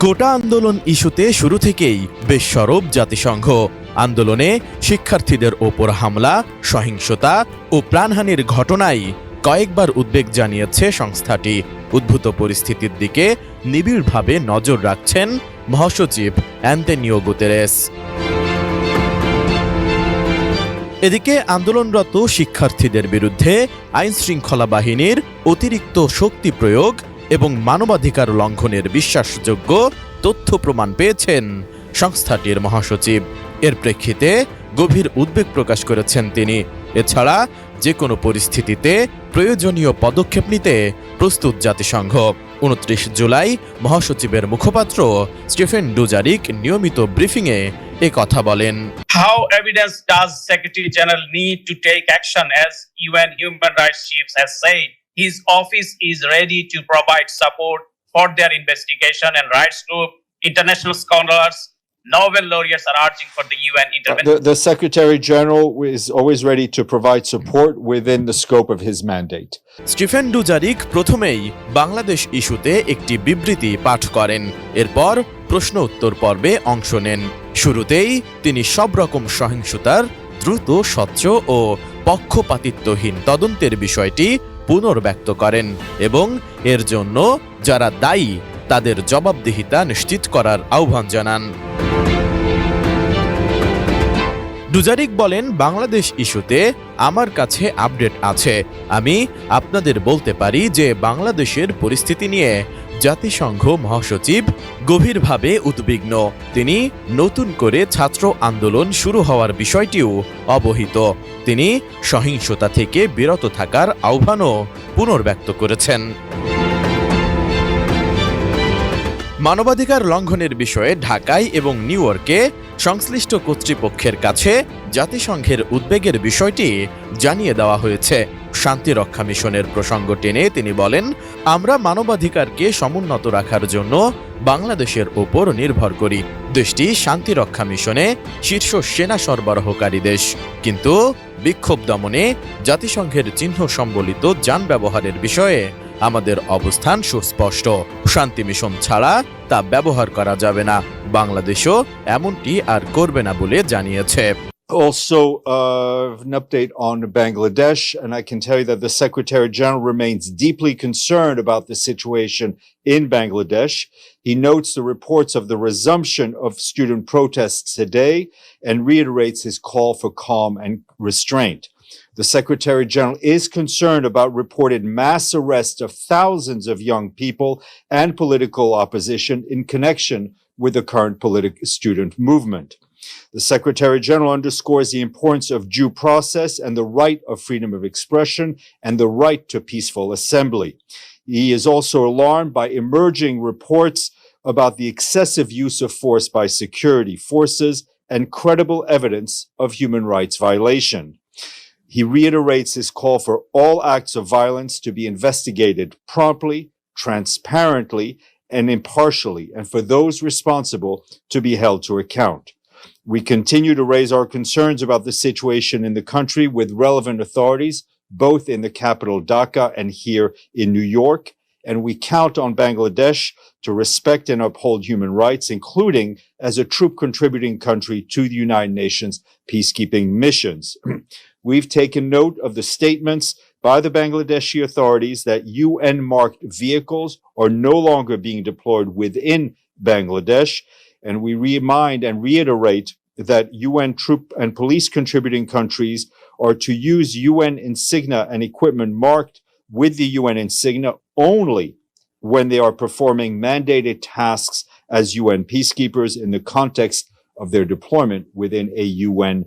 কোটা আন্দোলন ইস্যুতে শুরু থেকেই বেশ সরব জাতিসংঘ। আন্দোলনে শিক্ষার্থীদের ওপর হামলা, সহিংসতা ও প্রাণহানির ঘটনায় কয়েকবার উদ্বেগ জানিয়েছে সংস্থাটি। উদ্ভূত পরিস্থিতির দিকে নিবিড়ভাবে নজর রাখছেন মহাসচিব অ্যান্তোনিও গুতেরেস। এদিকে আন্দোলনরত শিক্ষার্থীদের বিরুদ্ধে আইনশৃঙ্খলা বাহিনীর অতিরিক্ত শক্তি প্রয়োগ এবং মানবাধিকার লঙ্ঘনের বিশ্বাসযোগ্য তথ্য প্রমাণ পেয়েছেন সংস্থাটির মহাসচিব। এর প্রেক্ষিতে গভীর উদ্বেগ প্রকাশ করেছেন তিনি। এছাড়া যে কোনো পরিস্থিতিতে প্রয়োজনীয় পদক্ষেপ নিতে প্রস্তুত জাতিসংঘ। ২৯ জুলাই মহাসচিবের মুখপাত্র স্টিফেন ডুজারিক নিয়মিত ব্রিফিংয়ে কথা বলেন। How evidence does Secretary General need to take action? As UN Human Rights Chief has said, his office is ready to provide support for their investigation, and rights group, international scholars, Nobel laureates are urging for the UN intervention. The Secretary General is always ready to provide support within the scope of his mandate. Stephen Dujarric প্রথমেই বাংলাদেশ ইস্যুতে একটি বিবৃতি পাঠ করেন। এরপর প্রশ্ন উত্তর পর্বে অংশ নেন। শুরুতেই তিনি সব রকম সহিংসতার দ্রুত, স্বচ্ছ ও পক্ষপাতিত্বহীন তদন্তের বিষয়টি পুনর্ব্যক্ত করেন এবং এর জন্য যারা দায়ী তাদের জবাবদিহিতা নিশ্চিত করার আহ্বান জানান। ডুজারিক বলেন, বাংলাদেশ ইস্যুতে আমার কাছে আপডেট আছে। আমি আপনাদের বলতে পারি যে বাংলাদেশের পরিস্থিতি নিয়ে জাতিসংঘ মহাসচিব গভীরভাবে উদ্বিগ্ন। তিনি নতুন করে ছাত্র আন্দোলন শুরু হওয়ার বিষয়টিও অবহিত। তিনি সহিংসতা থেকে বিরত থাকার আহ্বানও পুনর্ব্যক্ত করেছেন। মানবাধিকার লঙ্ঘনের বিষয়ে ঢাকায় এবং নিউ ইয়র্কে সংশ্লিষ্ট কর্তৃপক্ষের কাছে জাতিসংঘের উদ্বেগের বিষয়টি জানিয়ে দেওয়া হয়েছে। শান্তিরক্ষা মিশনের প্রসঙ্গ টেনে তিনি বলেন, আমরা মানবাধিকারকে সমুন্নত রাখার জন্য বাংলাদেশের ওপর নির্ভর করি। দেশটি শান্তিরক্ষা মিশনে শীর্ষ সেনা সরবরাহকারী দেশ, কিন্তু বিক্ষোভ দমনে জাতিসংঘের চিহ্ন সম্বলিত যান ব্যবহারের বিষয়ে আমাদের অবস্থান সুস্পষ্ট। শান্তি মিশন ছাড়া তা ব্যবহার করা যাবে না। বাংলাদেশও এমনটি আর করবে না বলে জানিয়েছে। Also, an update on Bangladesh, and I can tell you that the Secretary General remains deeply concerned about the situation in Bangladesh. He notes the reports of the resumption of student protests today and reiterates his call for calm and restraint. The Secretary General is concerned about reported mass arrests of thousands of young people and political opposition in connection with the current student movement. The Secretary General underscores the importance of due process and the right of freedom of expression and the right to peaceful assembly. He is also alarmed by emerging reports about the excessive use of force by security forces and credible evidence of human rights violation. He reiterates his call for all acts of violence to be investigated promptly, transparently, and impartially, and for those responsible to be held to account. We continue to raise our concerns about the situation in the country with relevant authorities, both in the capital Dhaka and here in New York, and we count on Bangladesh to respect and uphold human rights, including as a troop contributing country to the United Nations peacekeeping missions. We've taken note of the statements by the Bangladeshi authorities that UN-marked vehicles are no longer being deployed within Bangladesh, and we remind and reiterate that UN troop and police contributing countries are to use UN insignia and equipment marked with the UN insignia only when they are performing mandated tasks as UN peacekeepers in the context of their deployment within a UN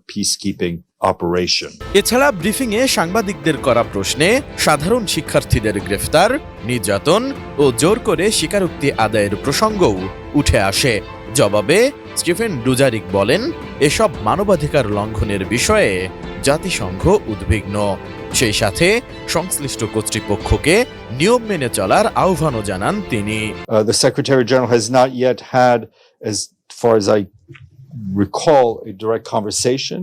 peacekeeping operation. এছাড়া ব্রিফিংয়ে সাংবাদিকদের করা প্রশ্নে সাধারণ শিক্ষার্থীদের গ্রেফতার, নির্যাতন ও জোর করে স্বীকারোক্তি আদায়ের প্রসঙ্গও উঠে আসে। জবাবে স্টিফেন ডুজারিক বলেন, এসব মানবাধিকার লঙ্ঘনের বিষয়ে জাতিসংঘ উদ্বিগ্ন। সেই সাথে সংশ্লিষ্ট কর্তৃপক্ষকে নিয়ম মেনে চলার আহ্বানও জানান তিনি। The Secretary General has not yet had, as far as I recall, a direct conversation